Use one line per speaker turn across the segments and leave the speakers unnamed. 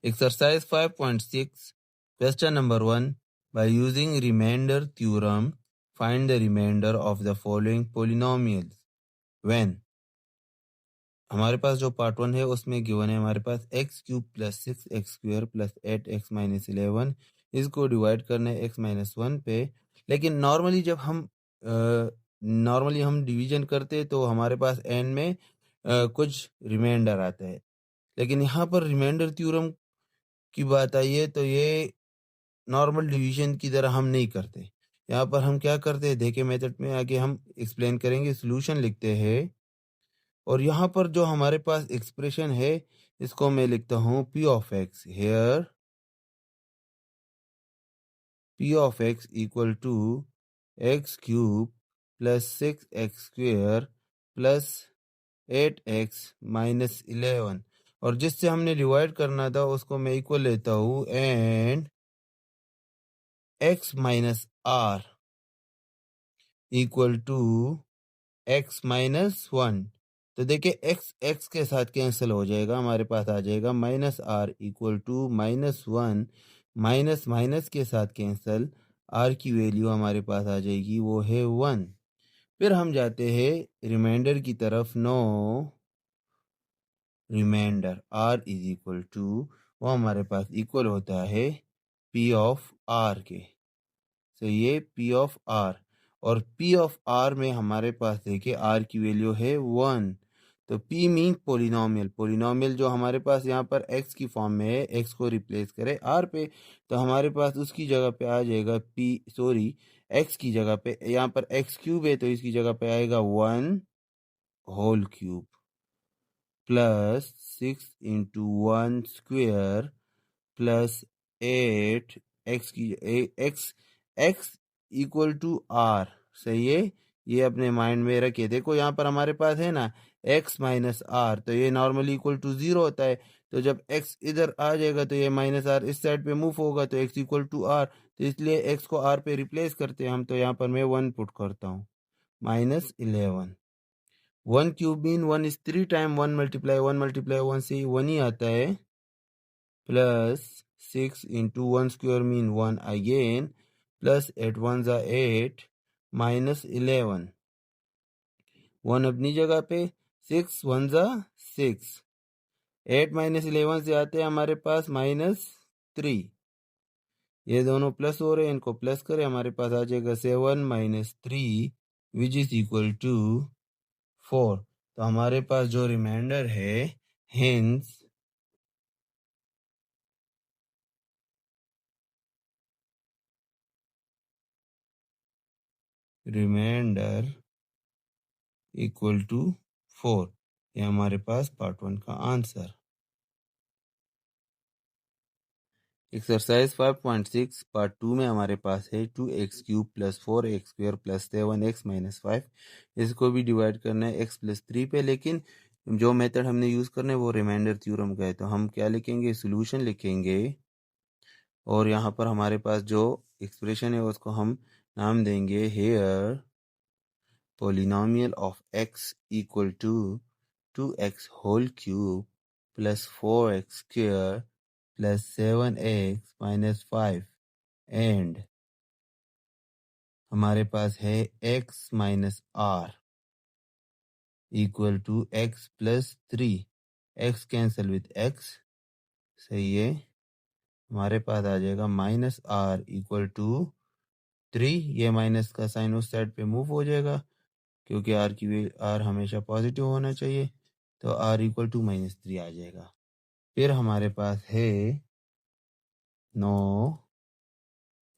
Exercise 5.6, question number 1. By using remainder theorem, find the remainder of the following polynomials. When हमारे पास जो part 1 है उसमें given है हमारे पास x cube plus 6x square plus 8x minus 11, इसको divide करना है x माइनस 1 पे। लेकिन नॉर्मली जब हम डिवीजन करते तो हमारे पास n में कुछ रिमाइंडर आता है, लेकिन यहाँ पर रिमाइंडर थ्योरम की बात आई है तो ये नॉर्मल डिवीजन की तरह हम नहीं करते। यहाँ पर हम क्या करते हैं, देखिए मेथड में आगे हम एक्सप्लेन करेंगे। सॉल्यूशन लिखते हैं और यहाँ पर जो हमारे पास एक्सप्रेशन है इसको मैं लिखता हूँ p of x। Here p of x equal to x cube plus 6x square plus 8x minus 11, और जिससे हमने डिवाइड करना था उसको मैं इक्वल लेता हूँ and x minus r equal to x minus 1। तो देखिए x x के साथ कैंसिल हो जाएगा, हमारे पास आ जाएगा minus r equal to minus 1, minus minus के साथ कैंसिल, r की वैल्यू हमारे पास आ जाएगी वो है 1। फिर हम जाते हैं रिमाइंडर की तरफ। Now remainder r is equal to, वो हमारे पास इक्वल होता है p ऑफ r के। तो ये p ऑफ r, और p ऑफ r में हमारे पास देखिए r की वैल्यू है 1। तो p मीन पोलिनोमियल, पोलिनोमियल जो हमारे पास यहाँ पर x की फॉर्म में है, x को रिप्लेस करें r पे तो हमारे पास उसकी जगह पे आ जाएगा x की जगह पे यहाँ पर x क्यूब है तो इसकी जगह पे आएगा 1 whole cube plus 6 into 1 square plus 8 x equal to r। सही है, ये अपने माइंड में रखिए। देखो यहाँ पर हमारे पास है ना x माइनस r, तो ये नॉर्मली इक्वल टू 0 होता है। तो जब x इधर आ जाएगा तो ये माइनस r इस साइड पे मूव होगा तो x इक्वल टू r, तो इसलिए x को r पे रिप्लेस करते हैं हम। तो यहाँ पर मैं 1 पुट करता हूँ minus 11। 1 cube mean 1 is 3 time 1 multiply 1 से 1 ही आता है, plus 6 into 1 square mean 1 again, plus 8 1 ज़ा 8 माइनस 11, 1 अपनी जगह पे, 6 1 ज़ा 6, 8 माइनस 11 से आते हैं हमारे पास माइनस 3। ये दोनों प्लस हो रहे हैं, इनको प्लस करें, हमारे पास आ जाएगा 7 minus 3 which is equal to 4। तो हमारे पास जो रिमाइंडर है, हेंस रिमाइंडर इक्वल टू 4। ये हमारे पास पार्ट 1 का आंसर। एक्सरसाइज 5.6 पार्ट 2 में हमारे पास है 2x cube plus 4x square plus 7x minus 5। इसको भी डिवाइड करना है x प्लस 3 पे, लेकिन जो मेथड हमने यूज़ करना है वो रिमाइंडर थ्योरम का है। तो हम क्या लिखेंगे, सॉल्यूशन लिखेंगे, और यहाँ पर हमारे पास जो एक्सप्रेशन है उसको हम नाम देंगे hair polynomial of x equal to 2x whole cube plus 4x square plus 7x minus 5 and हमारे पास है x minus r equal to x plus 3। x cancel with x, सही है, हमारे पास आ जाएगा माइनस r इक्वल टू 3। ये माइनस का साइन उस साइड पे मूव हो जाएगा क्योंकि r हमेशा पॉजिटिव होना चाहिए, तो r इक्वल टू माइनस 3 आ जाएगा। फिर हमारे पास है now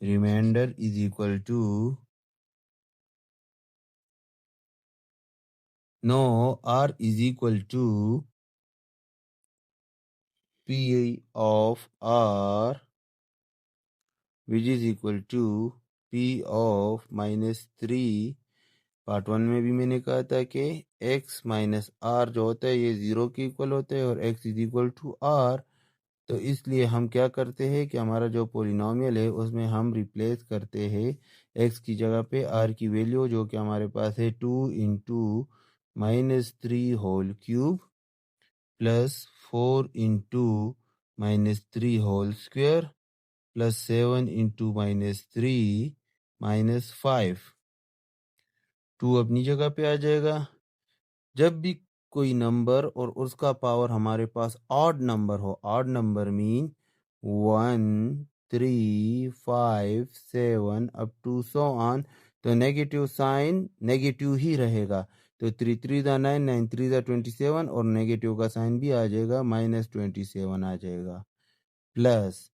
remainder is equal to now r is equal to p of r which is equal to p of minus 3। Part 1 में भी मैंने कहा था कि x माइनस r जो होता है ये 0 के इक्वल होता है और x is equal to r। तो इसलिए हम क्या करते हैं कि हमारा जो पोलिनोमियल है उसमें हम रिप्लेस करते हैं x की जगह पे r की वैल्यू, जो कि हमारे पास है 2 into minus 3 whole cube plus 4 into -3 whole square plus 7 into -3 -5। 2 अपनी जगह पे आ जाएगा। जब भी कोई नंबर और उसका पावर हमारे पास ऑड नंबर हो, odd number mean 1 3 5 7 up to so on, तो नेगेटिव साइन नेगेटिव ही रहेगा। तो 3 3 दा 9 9 3 दा 27 और नेगेटिव का साइन भी आ जाएगा, -27 आ जाएगा प्लस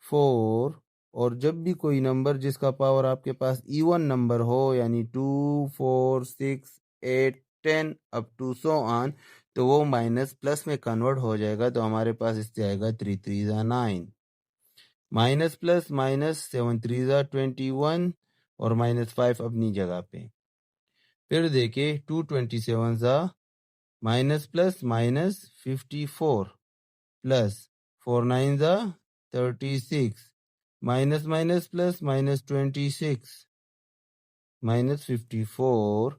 4। और जब भी कोई नंबर जिसका पावर आपके पास इवन नंबर हो, यानी 2 4 6 8 10 अप टू सो ऑन, तो वो माइनस प्लस में कन्वर्ट हो जाएगा। तो हमारे पास इससे आएगा 3 3 ज़ा 9 माइनस प्लस माइनस 7 3 ज़ा 21 और -5 अपनी जगह पे। फिर देखिए 2 27 ज़ा माइनस प्लस माइनस 54 प्लस 4 9 ज़ा 36 माइनस माइनस प्लस -26 -54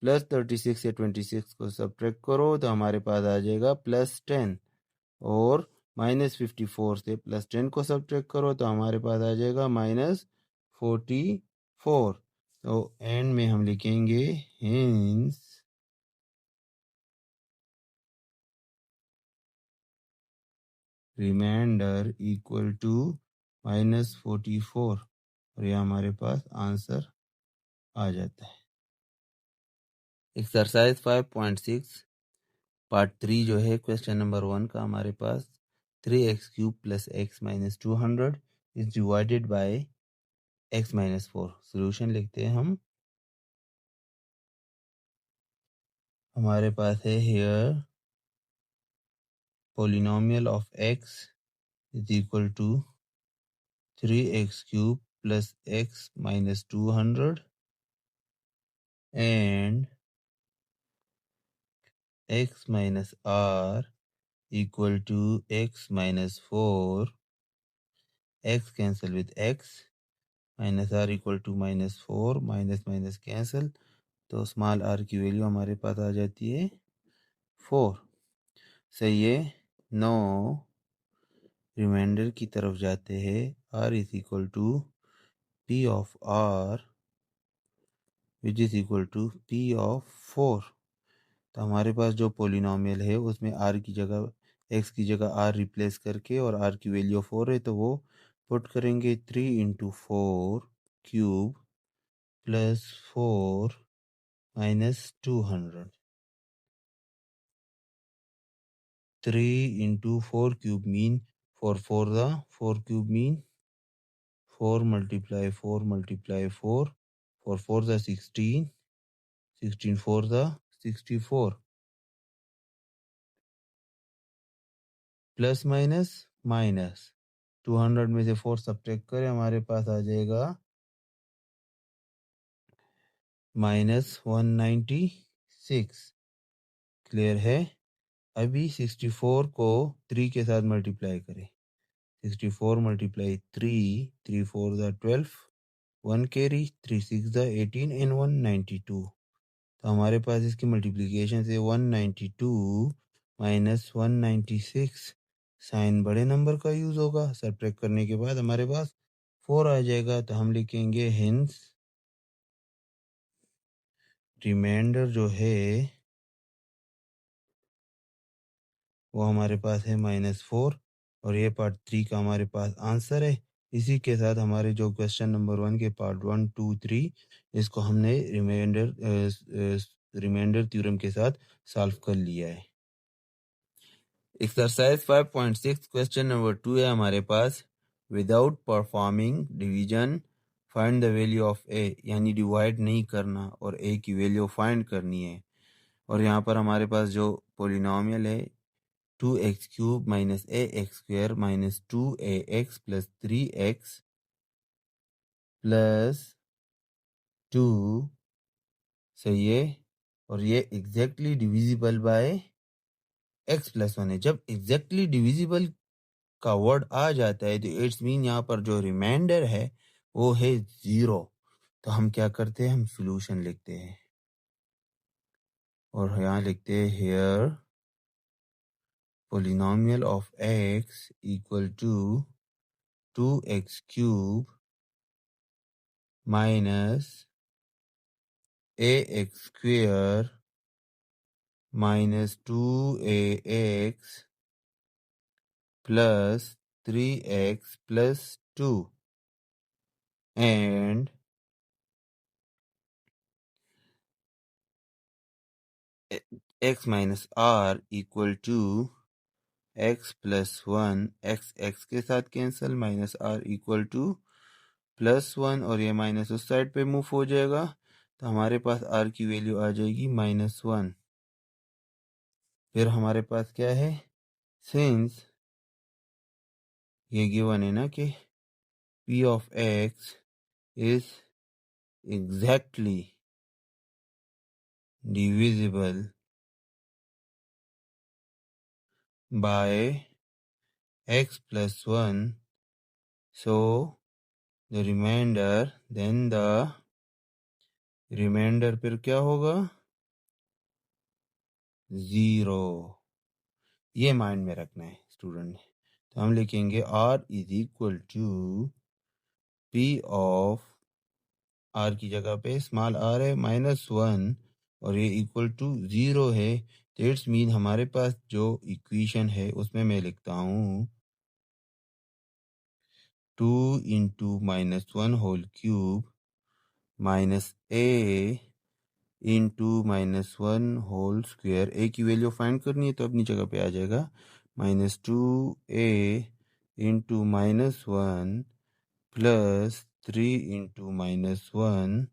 प्लस 36 से 26 को सब्ट्रैक्ट करो तो हमारे पास आ जाएगा +10 और -54 से +10 को सब्ट्रैक्ट करो तो हमारे पास आ जाएगा -44। तो एंड में हम लिखेंगे हेंस रिमाइंडर इक्वल टू -44 और ये हमारे पास आंसर आ जाता है। एक्सरसाइज 5.6 पार्ट 3 जो है क्वेश्चन नंबर 1 का हमारे पास 3x³ plus x minus 200 is divided by x minus 4। Solution लिखते हैं हम। हमारे पास है here polynomial of x is equal to 3x³ plus x minus 200 and x minus r equal to x minus 4, x cancel with x, minus r equal to -4, minus minus cancel, तो small r की value हमारे पास आ जाती है 4। सही है। Now reminder की तरफ जाते हैं। r is equal to p of r which is equal to p of 4। तो हमारे पास जो पोलिनोमियल है उसमें r की जगह x की जगह r रिप्लेस करके और r की वैल्यू 4 है तो वो पुट करेंगे 3 into 4 cube plus 4 minus 200। 3 into 4 cube mean 4 4 the 4 cube mean 4 multiply 4 multiply 4 4 4 the 16 16 4 the 64 plus minus minus 200 में से 4 सब्ट्रैक्ट करें हमारे पास आ जाएगा -196। क्लियर है। अभी 64 को 3 के साथ मल्टीप्लाई करें। 64 multiply 3 3 4 the 12 1 carry 3 6 the 18 and 192। तो हमारे पास इसकी मल्टीप्लिकेशन से 192 माइनस 196 साइन बड़े नंबर का यूज़ होगा। सब्ट्रैक्ट करने के बाद हमारे पास 4 आ जाएगा तो हम लिखेंगे हेंस रिमाइंडर जो है वो हमारे पास है -4 और ये पार्ट 3 का हमारे पास आंसर है। इसी के साथ हमारे जो क्वेश्चन नंबर 1 के पार्ट 1 2 3 इसको हमने रिमाइंडर थ्योरम के साथ सॉल्व कर लिया है। एक्सरसाइज 5.6 क्वेश्चन नंबर 2 है हमारे पास। Without performing division find the value of a, यानी डिवाइड नहीं करना और ए की वैल्यू फाइंड करनी है। और यहाँ पर हमारे पास जो पोलिनोमियल है 2x³ minus ax² minus 2ax plus 3x plus 2, सही है। और ये exactly divisible by x plus 1 है। जब एग्जैक्टली डिविजिबल का वर्ड आ जाता है तो इट्स मीन यहाँ पर जो रिमाइंडर है वो है 0। तो हम क्या करते हैं, हम सॉल्यूशन लिखते हैं और यहाँ लिखते हैं here polynomial of x equal to 2x cube minus ax square minus 2ax plus 3x plus 2 and x minus r equal to x plus 1 x के साथ cancel minus r equal to +1 और ये माइनस उस side पे move हो जाएगा तो हमारे पास r की वैल्यू आ जाएगी -1। फिर हमारे पास क्या है, सिंस ये गिवन है ना कि p of x is exactly divisible by x plus 1, so the remainder फिर क्या होगा, 0। ये माइंड में रखना है स्टूडेंट ने। तो हम लिखेंगे r is equal to p of r की जगह पे स्मॉल r है -1 और ये इक्वल टू 0 है। तो इट्स मीन हमारे पास जो इक्वेशन है उसमें मैं लिखता हूँ 2 into -1 whole cube minus a into -1 whole square. A की वैल्यू फाइंड करनी है तो अपनी जगह पे आ जाएगा -2a into -1 plus 3 into -1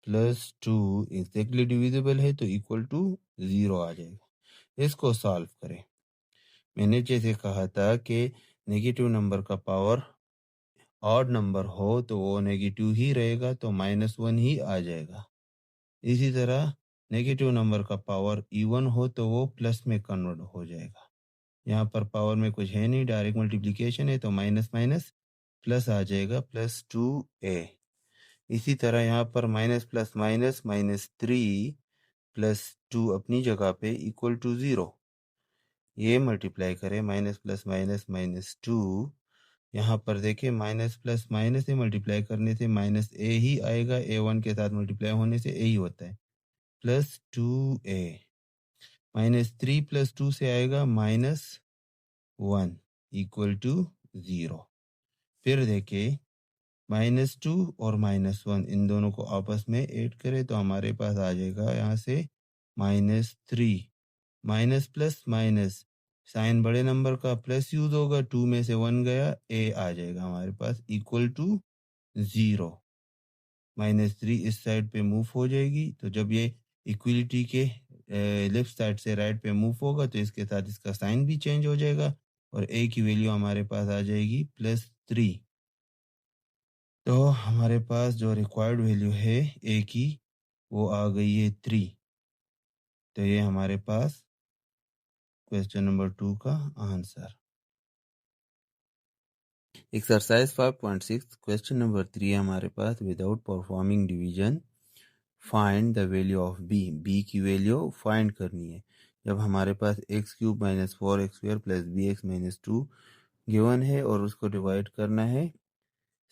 plus 2 exactly divisible है तो इक्वल टू 0 आ जाएगा। इसको सॉल्व करें। मैंने जैसे कहा था कि नेगेटिव नंबर का पावर ऑड नंबर हो तो वो नेगेटिव ही रहेगा तो -1 ही आ जाएगा। इसी तरह नेगेटिव नंबर का पावर इवन हो तो वो प्लस में कन्वर्ट हो जाएगा। यहाँ पर पावर में कुछ है नहीं, डायरेक्ट मल्टीप्लिकेशन है तो माइनस माइनस प्लस आ जाएगा +2a। इसी तरह यहाँ पर माइनस प्लस माइनस -3 प्लस 2 अपनी जगह पे इक्वल टू 0। ये मल्टीप्लाई करें माइनस प्लस माइनस -2। यहाँ पर देखिए माइनस प्लस माइनस से मल्टीप्लाई करने से -a ही आएगा, a1 के साथ मल्टीप्लाई होने से a ही होता है, +2a। -3 + 2 से आएगा -1 इक्वल टू 0। फिर देखिए -2 और -1 इन दोनों को आपस में ऐड करें तो हमारे पास आ जाएगा यहाँ से -3। माइनस प्लस माइनस साइन बड़े नंबर का प्लस यूज होगा, 2 में से 1 गया, a आ जाएगा हमारे पास इक्वल टू 0। -3 इस साइड पे मूव हो जाएगी तो जब ये इक्वलिटी के लेफ्ट साइड से राइट पे मूव होगा तो इसके साथ इसका साइन भी चेंज हो जाएगा और a की वैल्यू हमारे पास आ जाएगी +3। तो हमारे पास जो रिक्वायर्ड वैल्यू है a की वो आ गई है 3। तो ये हमारे पास क्वेश्चन नंबर 2 का आंसर। एक्सरसाइज 5.6 क्वेश्चन नंबर 3 है हमारे पास, without performing division find the value of b की वैल्यू फाइंड करनी है। जब हमारे पास x³ - 4x² + bx - 2 गिवन है और उसको डिवाइड करना है,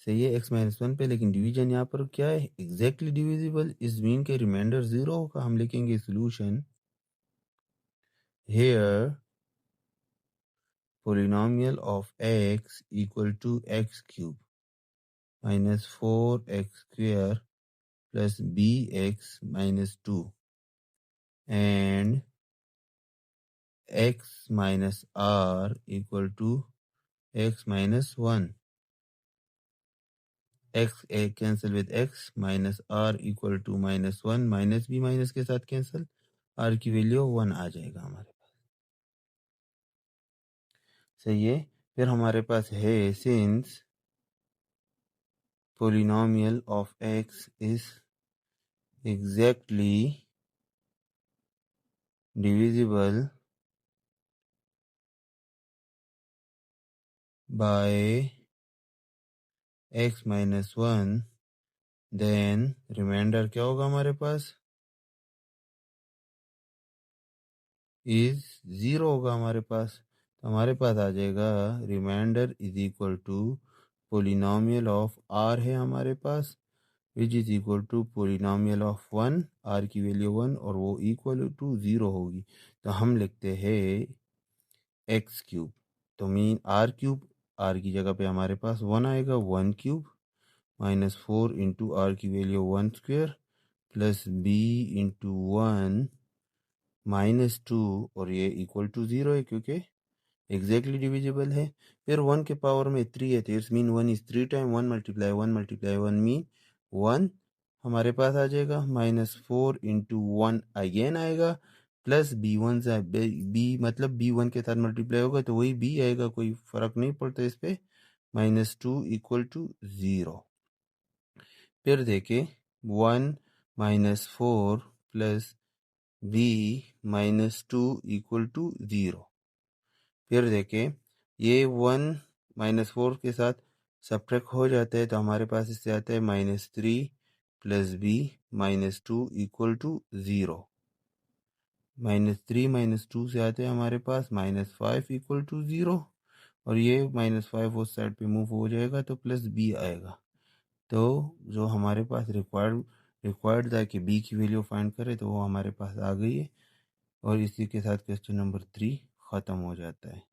सही है, x - 1 पे, लेकिन डिवीजन यहाँ पर क्या है, एग्जैक्टली डिविजिबल, इस मीन के रिमाइंडर 0 होगा। हम लिखेंगे solution here polynomial of x equal to x³ minus 4x² plus bx minus 2 and x minus r equal to x minus 1। x a cancel with x minus r equal to -1, minus भी minus के साथ cancel, r की value 1 आ जाएगा हमारे पास, सही है। फिर हमारे पास है since polynomial of x is exactly divisible by x minus 1, then reminder क्या होगा हमारे पास, इज 0 होगा हमारे पास। तो हमारे पास आ जाएगा remainder is equal to polynomial of r है हमारे पास, which is equal to polynomial of 1, r की वैल्यू 1 और वो इक्वल टू 0 होगी। तो हम लिखते हैं एक्स क्यूब, तो मीन आर क्यूब, आर की जगह पे हमारे पास 1 आएगा, 1 क्यूब माइनस 4 इंटू आर की value 1 square plus b into 1 minus 2 और ये इक्वल टू 0 है क्योंकि एग्जैक्टली डिविजिबल है। फिर 1 के पावर में 3 है तो it's mean 1 is 3 time 1 mean 1 हमारे पास आ जाएगा, माइनस 4 इंटू 1 अगेन आएगा प्लस b1 से बी मतलब b1 के साथ मल्टीप्लाई होगा तो वही b आएगा, कोई फर्क नहीं पड़ता इस पे, माइनस 2 इक्वल टू 0। फिर देखे 1 minus 4 plus b minus 2 equal to 0। फिर देखें ये 1 माइनस 4 के साथ सब्ट्रैक्ट हो जाता है तो हमारे पास इससे आता है minus 3 plus b minus 2 equal to 0। Minus 3 minus 2 से आते हैं हमारे पास माइनस 5 इक्वल टू 0 और ये माइनस 5 उस साइड पे मूव हो जाएगा तो प्लस बी आएगा। तो जो हमारे पास रिक्वायर्ड था कि बी की वैल्यू फाइंड करें तो वो हमारे पास आ गई है और इसी के साथ क्वेश्चन नंबर 3 ख़त्म हो जाता है।